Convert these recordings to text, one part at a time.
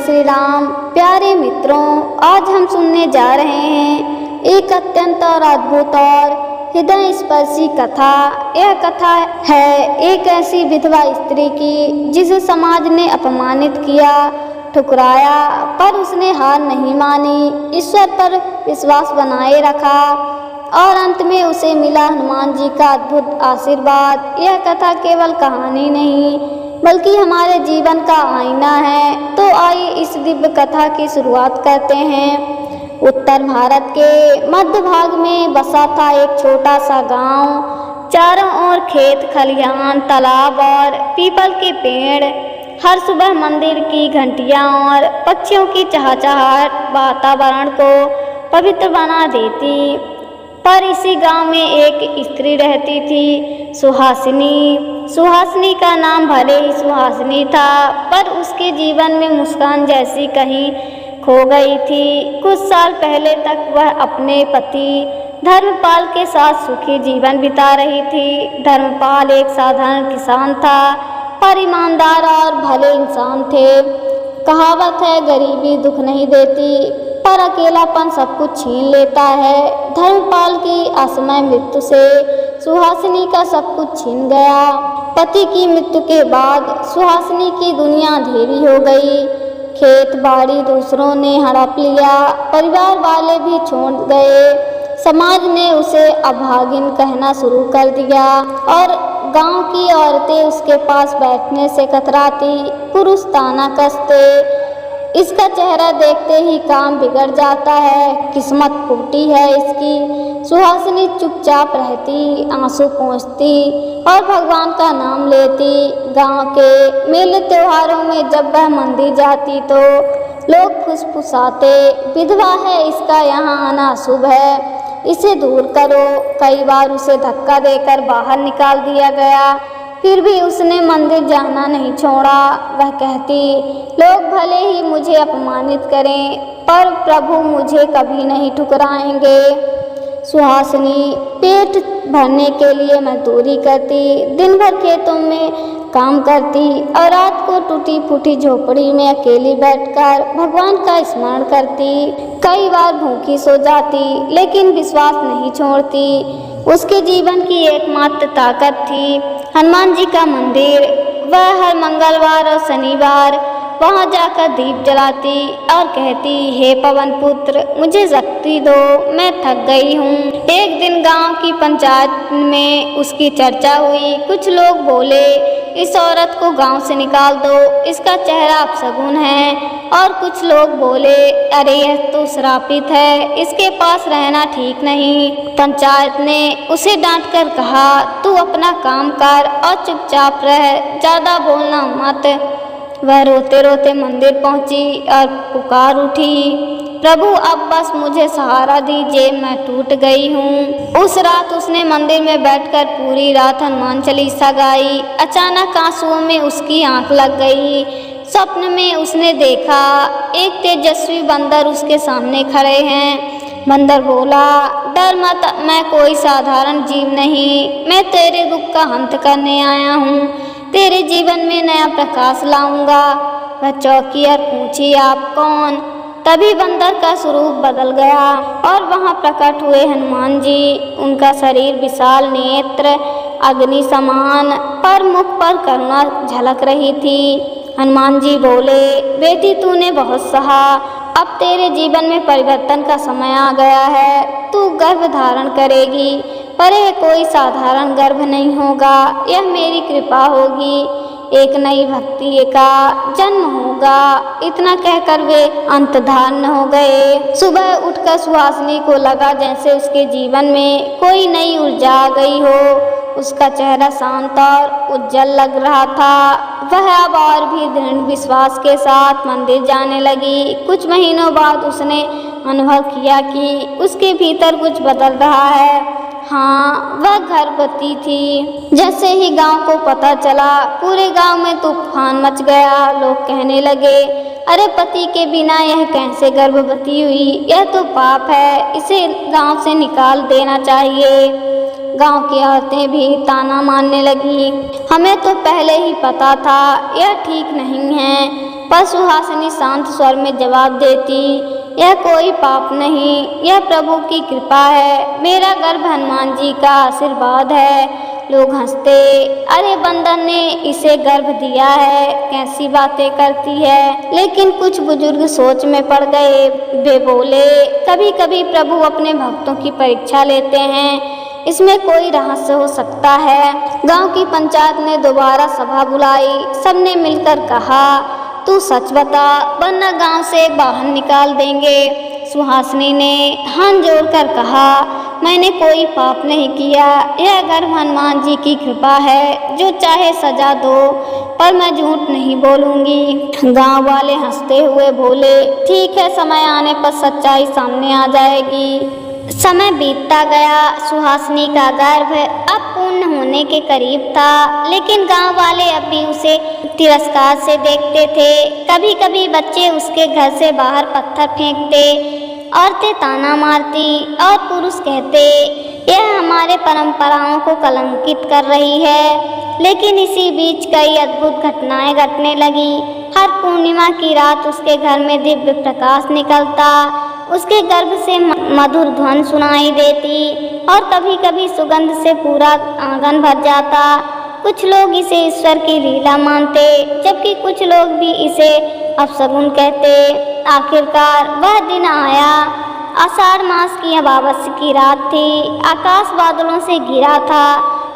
श्री राम। प्यारे मित्रों, आज हम सुनने जा रहे हैं एक अत्यंत और अद्भुत और हृदय स्पर्शी कथा। यह कथा है एक ऐसी विधवा स्त्री की जिसे समाज ने अपमानित किया, ठुकराया, पर उसने हार नहीं मानी, ईश्वर पर विश्वास बनाए रखा और अंत में उसे मिला हनुमान जी का अद्भुत आशीर्वाद। यह कथा केवल कहानी नहीं बल्कि हमारे जीवन का आईना है। तो आइए इस दिव्य कथा की शुरुआत करते हैं। उत्तर भारत के मध्य भाग में बसा था एक छोटा सा गांव। चारों ओर खेत खलिहान, तालाब और पीपल के पेड़। हर सुबह मंदिर की घंटियां और पक्षियों की चहचहाट वातावरण को पवित्र बना देती। पर इसी गांव में एक स्त्री रहती थी, सुहासिनी। सुहासिनी का नाम भले ही सुहासिनी था, पर उसके जीवन में मुस्कान जैसी कहीं खो गई थी। कुछ साल पहले तक वह अपने पति धर्मपाल के साथ सुखी जीवन बिता रही थी। धर्मपाल एक साधारण किसान था, पर ईमानदार और भले इंसान थे। कहावत है, गरीबी दुख नहीं देती, पर अकेलापन सब कुछ छीन लेता है। धर्मपाल की असमय मृत्यु से सुहासिनी का सब कुछ छिन गया। पति की मृत्यु के बाद सुहासिनी की दुनिया अंधेरी हो गई। खेत बाड़ी दूसरों ने हड़प लिया, परिवार वाले भी छोड़ गए। समाज ने उसे अभागिन कहना शुरू कर दिया और गांव की औरतें उसके पास बैठने से कतराती, पुरुष ताना कसते। इसका चेहरा देखते ही काम बिगड़ जाता है, किस्मत फूटी है इसकी। सुहासिनी चुपचाप रहती, आंसू पोंछती और भगवान का नाम लेती। गांव के मेले त्योहारों में जब वह मंदिर जाती तो लोग फुसफुसाते, विधवा है, इसका यहाँ आना अशुभ है, इसे दूर करो। कई बार उसे धक्का देकर बाहर निकाल दिया गया, फिर भी उसने मंदिर जाना नहीं छोड़ा। वह कहती, लोग भले ही मुझे अपमानित करें, पर प्रभु मुझे कभी नहीं ठुकराएंगे। सुहासिनी पेट भरने के लिए मजदूरी करती, दिन भर खेतों में काम करती और रात को टूटी फूटी झोपड़ी में अकेली बैठकर भगवान का स्मरण करती। कई बार भूखी सो जाती, लेकिन विश्वास नहीं छोड़ती। उसके जीवन की एकमात्र ताकत थी हनुमान जी का मंदिर। वह हर मंगलवार और शनिवार वहां जाकर दीप जलाती और कहती, हे पवन पुत्र, मुझे शक्ति दो, मैं थक गई हूँ। एक दिन गांव की पंचायत में उसकी चर्चा हुई। कुछ लोग बोले, इस औरत को गांव से निकाल दो, इसका चेहरा अपशगुन है। और कुछ लोग बोले, अरे यह तो श्रापित है, इसके पास रहना ठीक नहीं। पंचायत ने उसे डांट कर कहा, तू अपना काम कर और चुपचाप रह, ज्यादा बोलना मत। वह रोते रोते मंदिर पहुंची और पुकार उठी, प्रभु अब बस मुझे सहारा दीजिए, मैं टूट गई हूँ। उस रात उसने मंदिर में बैठकर पूरी रात हनुमान चालीसा गाई। अचानक आंसुओं में उसकी आंख लग गई। स्वप्न में उसने देखा एक तेजस्वी बंदर उसके सामने खड़े हैं। बंदर बोला, डर मत, मैं कोई साधारण जीव नहीं, मैं तेरे दुख का अंत करने आया हूँ, तेरे जीवन में नया प्रकाश लाऊंगा। वह चौंकी और पूछी, आप कौन? तभी बंदर का स्वरूप बदल गया और वहां प्रकट हुए हनुमान जी। उनका शरीर विशाल, नेत्र अग्नि समान, पर मुख पर करुणा झलक रही थी। हनुमान जी बोले, बेटी तूने बहुत सहा, अब तेरे जीवन में परिवर्तन का समय आ गया है, तू गर्भ धारण करेगी, पर यह कोई साधारण गर्भ नहीं होगा, यह मेरी कृपा होगी, एक नई भक्ति का जन्म होगा। इतना कहकर वे अंतर्धान हो गए। सुबह उठकर सुहासिनी को लगा जैसे उसके जीवन में कोई नई ऊर्जा आ गई हो। उसका चेहरा शांत और उज्जवल लग रहा था। वह अब और भी दृढ़ विश्वास के साथ मंदिर जाने लगी। कुछ महीनों बाद उसने अनुभव किया कि उसके भीतर कुछ बदल रहा है। हाँ, वह गर्भवती थी। जैसे ही गांव को पता चला, पूरे गांव में तूफान मच गया। लोग कहने लगे, अरे पति के बिना यह कैसे गर्भवती हुई, यह तो पाप है, इसे गांव से निकाल देना चाहिए। गांव की औरतें भी ताना मारने लगी। हमें तो पहले ही पता था यह ठीक नहीं है, पर सुहासिनी शांत स्वर में जवाब देती, यह कोई पाप नहीं, यह प्रभु की कृपा है, मेरा गर्भ हनुमान जी का आशीर्वाद है। लोग हंसते, अरे बंदर ने इसे गर्भ दिया है, कैसी बातें करती है। लेकिन कुछ बुजुर्ग सोच में पड़ गए। वे बोले, कभी कभी प्रभु अपने भक्तों की परीक्षा लेते हैं, इसमें कोई रहस्य हो सकता है। गांव की पंचायत ने दोबारा सभा बुलाई। सबने मिलकर कहा, तू सच बता, वरना गांव से बाहर निकाल देंगे। सुहासिनी ने हाथ जोड़कर कहा, मैंने कोई पाप नहीं किया, यह गर्भ हनुमान जी की कृपा है, जो चाहे सजा दो, पर मैं झूठ नहीं बोलूंगी। गांव वाले हंसते हुए बोले, ठीक है, समय आने पर सच्चाई सामने आ जाएगी। समय बीतता गया। सुहासिनी का गर्भ अब पूर्ण होने के करीब था, लेकिन गांव वाले अब भी उसे तिरस्कार से देखते थे। कभी कभी बच्चे उसके घर से बाहर पत्थर फेंकते, औरतें ताना मारती और पुरुष कहते, यह हमारे परंपराओं को कलंकित कर रही है। लेकिन इसी बीच कई अद्भुत घटनाएं घटने लगी। हर पूर्णिमा की रात उसके घर में दिव्य प्रकाश निकलता, उसके गर्भ से मधुर ध्वनि सुनाई देती और कभी कभी सुगंध से पूरा आंगन भर जाता। कुछ लोग इसे ईश्वर की लीला मानते, जबकि कुछ लोग भी इसे अपशगुन कहते। आखिरकार वह दिन आया। आषाढ़ मास की अमावस्या की रात थी। आकाश बादलों से घिरा था,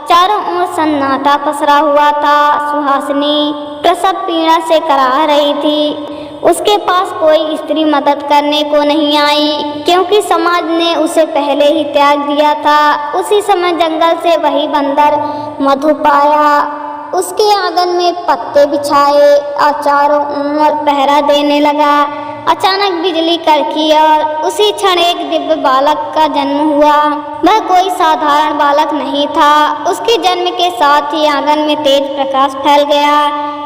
चारों ओर सन्नाटा पसरा हुआ था। सुहासिनी प्रसव पीड़ा से कराह रही थी। उसके पास कोई स्त्री मदद करने को नहीं आई, क्योंकि समाज ने उसे पहले ही त्याग दिया था। उसी समय जंगल से वही बंदर मधु पाया। उसके आंगन में पत्ते बिछाए और चारों ओर पहरा देने लगा। अचानक बिजली कड़की और उसी क्षण एक दिव्य बालक का जन्म हुआ। वह कोई साधारण बालक नहीं था। उसके जन्म के साथ ही आंगन में तेज प्रकाश फैल गया।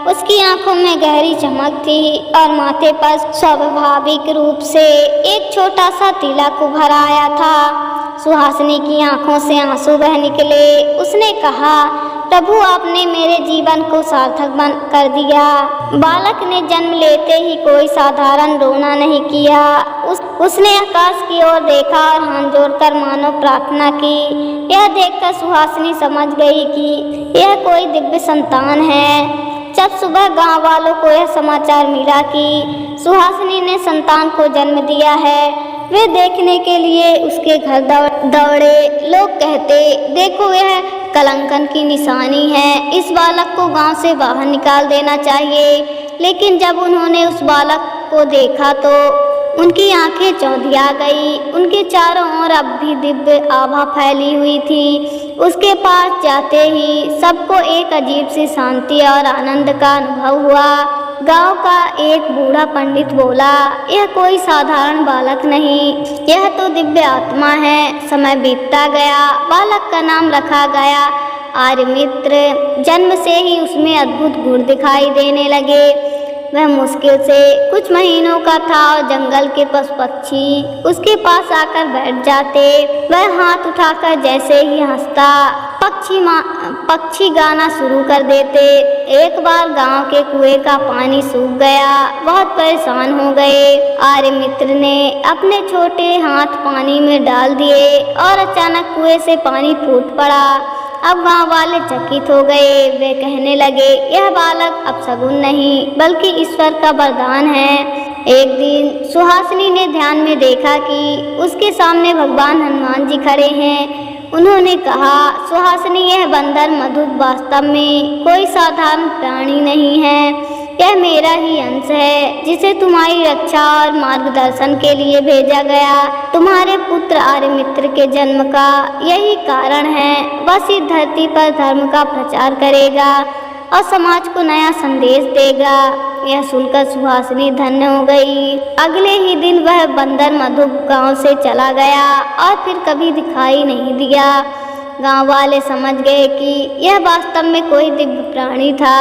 उसकी आंखों में गहरी चमक थी और माथे पर स्वाभाविक रूप से एक छोटा सा तिलक उभर आया था। सुहासिनी की आंखों से आंसू बह निकले। उसने कहा, प्रभु, आपने मेरे जीवन को सार्थक कर दिया। बालक ने जन्म लेते ही कोई साधारण रोना नहीं किया। उसने आकाश की ओर देखा और हाथ जोड़कर मानो प्रार्थना की। यह देखकर सुहासिनी समझ गई कि यह कोई दिव्य संतान है। जब सुबह गांव वालों को यह समाचार मिला कि सुहासिनी ने संतान को जन्म दिया है, वे देखने के लिए उसके घर दौड़े। लोग कहते, देखो, यह कलंकन की निशानी है, इस बालक को गांव से बाहर निकाल देना चाहिए। लेकिन जब उन्होंने उस बालक को देखा तो उनकी आंखें चौंधिया गई। उनके चारों ओर अब भी दिव्य आभा फैली हुई थी। उसके पास जाते ही सबको एक अजीब सी शांति और आनंद का अनुभव हुआ। गांव का एक बूढ़ा पंडित बोला, यह कोई साधारण बालक नहीं, यह तो दिव्य आत्मा है। समय बीतता गया। बालक का नाम रखा गया आर्यमित्र। जन्म से ही उसमें अद्भुत गुण दिखाई देने लगे। वह मुश्किल से कुछ महीनों का था और जंगल के पशु पक्षी उसके पास आकर बैठ जाते। वह हाथ उठाकर जैसे ही हंसता, पक्षी गाना शुरू कर देते। एक बार गांव के कुएं का पानी सूख गया। बहुत परेशान हो गए। आर्यमित्र ने अपने छोटे हाथ पानी में डाल दिए और अचानक कुएं से पानी फूट पड़ा। अब गांव वाले चकित हो गए। वे कहने लगे, यह बालक अपशगुन नहीं, बल्कि ईश्वर का वरदान है। एक दिन सुहासिनी ने ध्यान में देखा कि उसके सामने भगवान हनुमान जी खड़े हैं। उन्होंने कहा, सुहासिनी, यह बंदर मधु वास्तव में कोई साधारण प्राणी नहीं है। यह मेरा ही अंश है, जिसे तुम्हारी रक्षा और मार्गदर्शन के लिए भेजा गया। तुम्हारे पुत्र आर्यमित्र के जन्म का यही कारण है। बस इस धरती पर धर्म का प्रचार करेगा और समाज को नया संदेश देगा। यह सुनकर सुहासिनी धन्य हो गई। अगले ही दिन वह बंदर मधु गांव से चला गया और फिर कभी दिखाई नहीं दिया। गांव वाले समझ गए कि यह वास्तव में कोई दिव्य प्राणी था।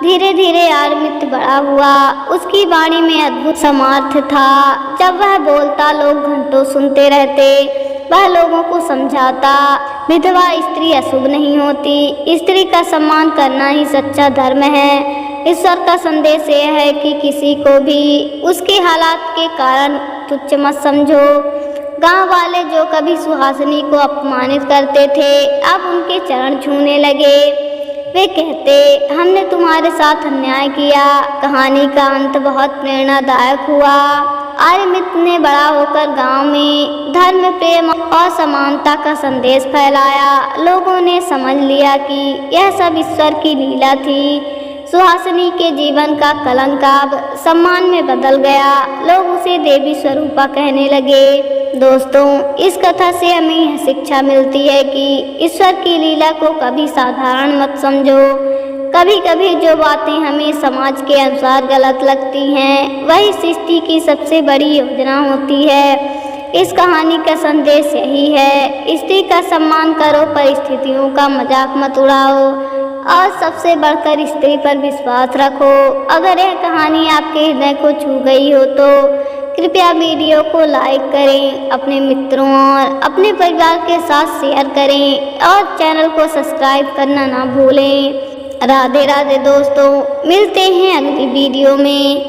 धीरे धीरे आर्यमित्र बड़ा हुआ। उसकी वाणी में अद्भुत सामर्थ्य था। जब वह बोलता लोग घंटों सुनते रहते। वह लोगों को समझाता। विधवा स्त्री अशुभ नहीं होती, स्त्री का सम्मान करना ही सच्चा धर्म है। ईश्वर का संदेश यह है कि किसी को भी उसके हालात के कारण तुच्छ मत समझो। गांव वाले जो कभी सुहासिनी को अपमानित करते थे, अब उनके चरण छूने लगे। वे कहते, हमने तुम्हारे साथ अन्याय किया। कहानी का अंत बहुत प्रेरणादायक हुआ। आर्यमित्र ने बड़ा होकर गांव में धर्म, प्रेम और समानता का संदेश फैलाया। लोगों ने समझ लिया कि यह सब ईश्वर की लीला थी। सुहासिनी के जीवन का कलंक अब सम्मान में बदल गया। लोग उसे देवी स्वरूपा कहने लगे। दोस्तों, इस कथा से हमें यह शिक्षा मिलती है कि ईश्वर की लीला को कभी साधारण मत समझो। कभी कभी जो बातें हमें समाज के अनुसार गलत लगती हैं, वही सृष्टि की सबसे बड़ी योजना होती है। इस कहानी का संदेश यही है, स्त्री का सम्मान करो, परिस्थितियों का मजाक मत उड़ाओ और सबसे बढ़कर स्त्री पर विश्वास रखो। अगर यह कहानी आपके हृदय को छू गई हो तो कृपया वीडियो को लाइक करें, अपने मित्रों और अपने परिवार के साथ शेयर करें और चैनल को सब्सक्राइब करना ना भूलें। राधे राधे दोस्तों, मिलते हैं अगली वीडियो में।